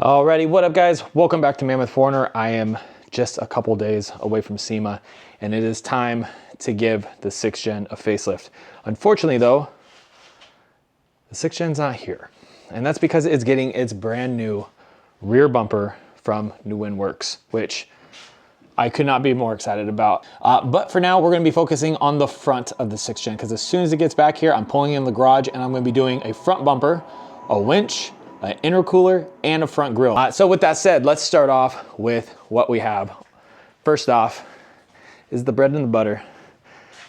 Alrighty, what up guys? Welcome back to Mammoth 4Runner. I am just a couple days away from SEMA and it is time to give the 6th gen a facelift. Unfortunately though, the 6th gen's not here. And that's because it's getting its brand new rear bumper from New Wind Works, which I could not be more excited about. But for now, we're gonna be focusing on the front of the 6th gen because as soon as it gets back here, I'm pulling in the garage and I'm gonna be doing a front bumper, a winch, an intercooler, and a front grille. So with that said, let's start off with what we have. First off is the bread and the butter,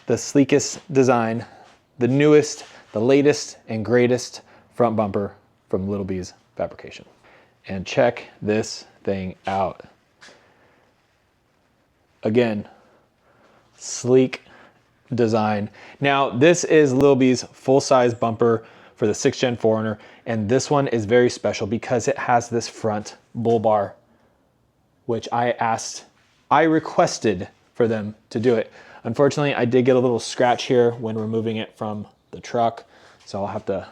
the sleekest design, the newest, the latest and greatest front bumper from Lil Bs Fabrication. And check this thing out. Again, sleek design. Now this is Lil B's full-size bumper for the 6th gen 4Runner, and this one is very special because it has this front bull bar, which I requested for them to do it. Unfortunately, I did get a little scratch here when removing it from the truck, so I'll have to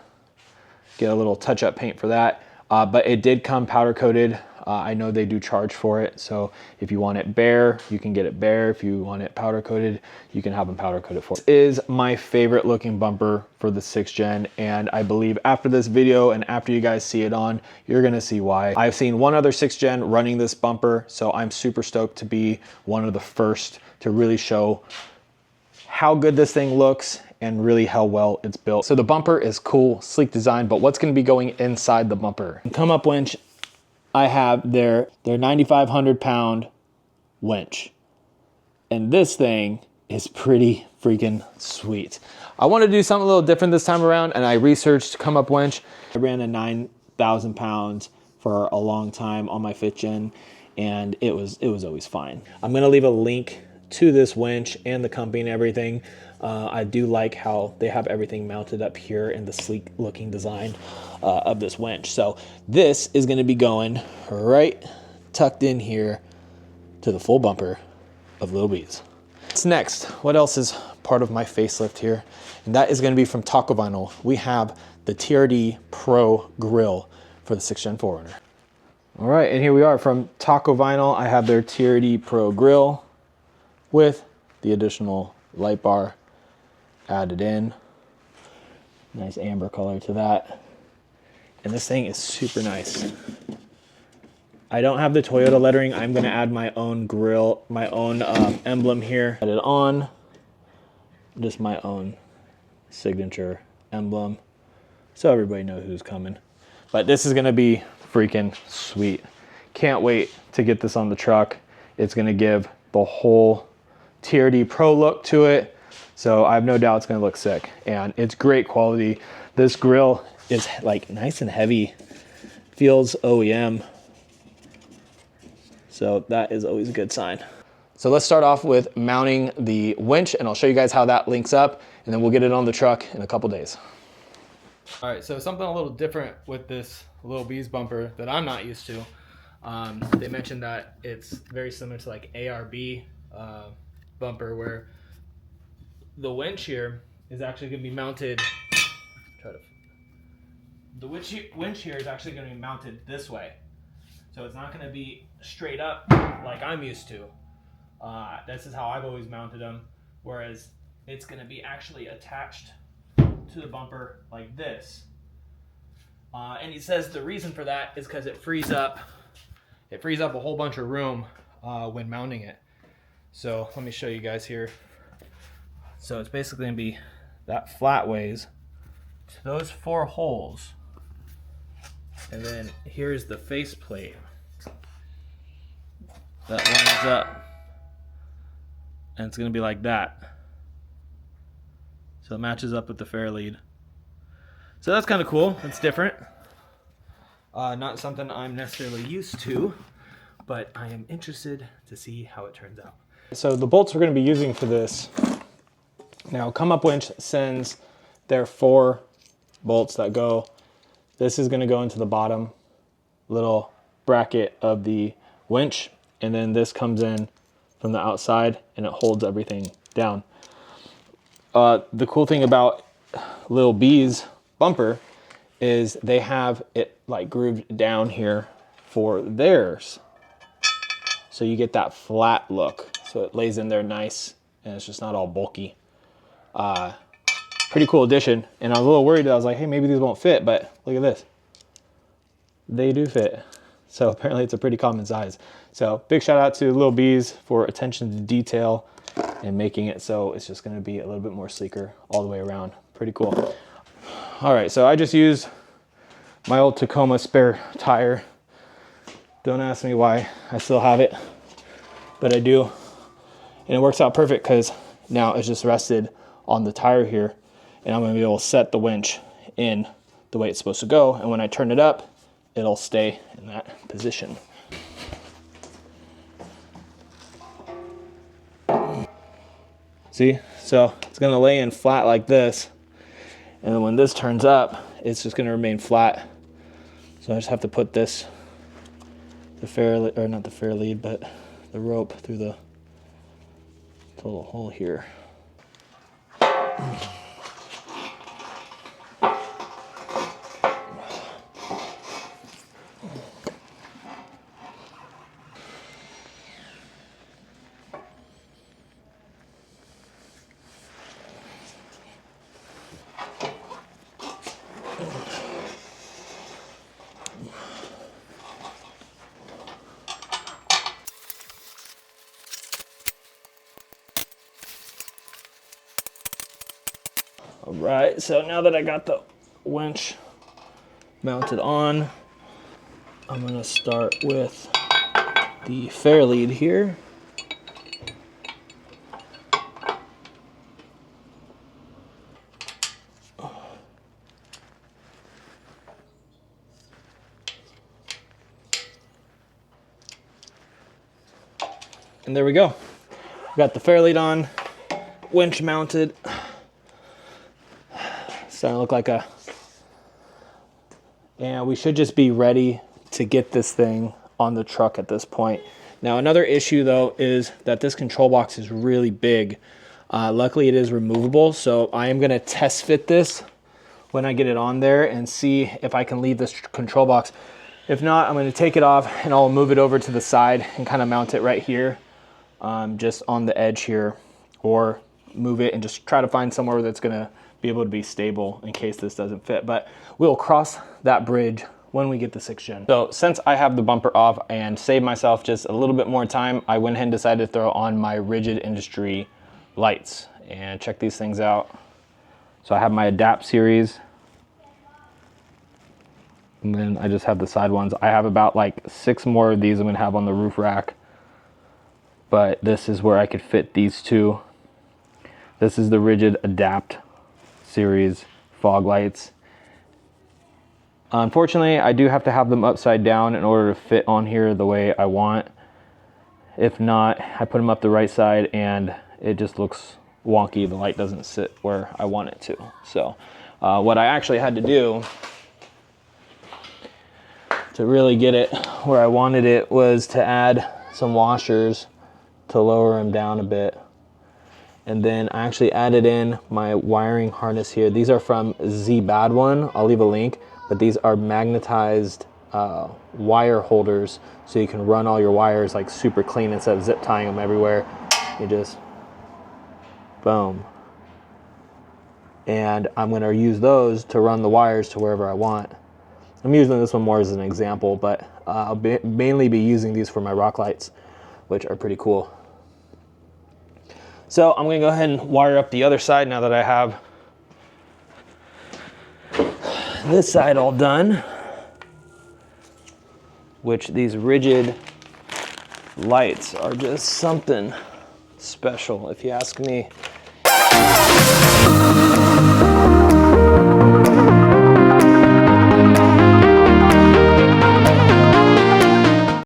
get a little touch-up paint for that. But it did come powder coated. I know they do charge for it, so if you want it bare, you can get it bare. If you want it powder coated, you can have them powder coated for it. This is my favorite looking bumper for the 6th gen, and I believe after this video and after you guys see it on, you're gonna see why. I've seen one other 6th gen running this bumper, so I'm super stoked to be one of the first to really show how good this thing looks and really how well it's built. So the bumper is cool, sleek design, but what's gonna be going inside the bumper? ComeUp winch, I have their 9,500 pound winch. And this thing is pretty freaking sweet. I want to do something a little different this time around, and I researched ComeUp winch. I ran a 9,000 pounds for a long time on my 5th gen, and it was always fine. I'm gonna leave a link to this winch and the company and everything. I do like how they have everything mounted up here in the sleek looking design of this winch. So this is gonna be going right tucked in here to the full bumper of Lil Bs. What's next? What else is part of my facelift here? And that is gonna be from Taco Vinyl. We have the TRD Pro Grill for the 6th gen 4Runner. All right, and here we are from Taco Vinyl. I have their TRD Pro Grill with the additional light bar added in. Nice amber color to that. And this thing is super nice. I don't have the Toyota lettering. I'm gonna add my own grill, my own emblem here. Add it on, just my own signature emblem, so everybody knows who's coming. But this is gonna be freaking sweet. Can't wait to get this on the truck. It's gonna give the whole TRD Pro look to it. So I have no doubt it's gonna look sick, and it's great quality. This grill is like nice and heavy, feels OEM. So that is always a good sign. So let's start off with mounting the winch, and I'll show you guys how that links up, and then we'll get it on the truck in a couple days. All right, so something a little different with this Lil Bs bumper that I'm not used to. They mentioned that it's very similar to like ARB bumper, where the winch here is actually going to be mounted. The winch here is actually going to be mounted this way, so it's not going to be straight up like I'm used to. This is how I've always mounted them, whereas it's going to be actually attached to the bumper like this. And he says the reason for that is because it frees up a whole bunch of room when mounting it. So let me show you guys here. So it's basically gonna be that flat ways to those 4 holes, and then here's the face plate that lines up, and it's gonna be like that. So it matches up with the Fairlead. So that's kind of cool. It's different. Not something I'm necessarily used to, but I am interested to see how it turns out. So the bolts we're going to be using for this, now ComeUp winch sends their 4 bolts that go. This is going to go into the bottom little bracket of the winch, and then this comes in from the outside and it holds everything down. The cool thing about Lil B's bumper is they have it like grooved down here for theirs. So you get that flat look. So it lays in there nice and it's just not all bulky. Pretty cool addition. And I was a little worried. I was like, hey, maybe these won't fit, but look at this. They do fit. So apparently it's a pretty common size. So big shout out to Lil Bs for attention to detail and making it so it's just gonna be a little bit more sleeker all the way around. Pretty cool. All right, so I just used my old Tacoma spare tire. Don't ask me why I still have it, but I do. And it works out perfect because now it's just rested on the tire here, and I'm gonna be able to set the winch in the way it's supposed to go. And when I turn it up, it'll stay in that position. See, so it's gonna lay in flat like this. And then when this turns up, it's just gonna remain flat. So I just have to put this, not the fair lead, but the rope through the little hole here. All right, so now that I got the winch mounted on, I'm gonna start with the fair lead here. And there we go. Got the fair lead on, winch mounted. Starting to look like a, and we should just be ready to get this thing on the truck at this point. Now another issue though is that this control box is really big. Luckily it is removable, so I am gonna test fit this when I get it on there and see if I can leave this control box. If not, I'm gonna take it off and I'll move it over to the side and kind of mount it right here, just on the edge here, or move it and just try to find somewhere that's gonna be able to be stable in case this doesn't fit. But we'll cross that bridge when we get the 6th gen. So since I have the bumper off and save myself just a little bit more time, I went ahead and decided to throw on my Rigid Industry lights and check these things out. So I have my Adapt series, and then I just have the side ones. I have about like 6 more of these I'm gonna have on the roof rack, but this is where I could fit these two. This is the Rigid Adapt series fog lights. Unfortunately, I do have to have them upside down in order to fit on here the way I want. If not, I put them up the right side and it just looks wonky. The light doesn't sit where I want it to. So what I actually had to do to really get it where I wanted it was to add some washers to lower them down a bit. And then I actually added in my wiring harness here. These are from Z-Bad One. I'll leave a link, but these are magnetized wire holders, so you can run all your wires like super clean instead of zip tying them everywhere. You just, boom. And I'm gonna use those to run the wires to wherever I want. I'm using this one more as an example, but I'll mainly be using these for my rock lights, which are pretty cool. So I'm gonna go ahead and wire up the other side now that I have this side all done, which these Rigid lights are just something special, if you ask me.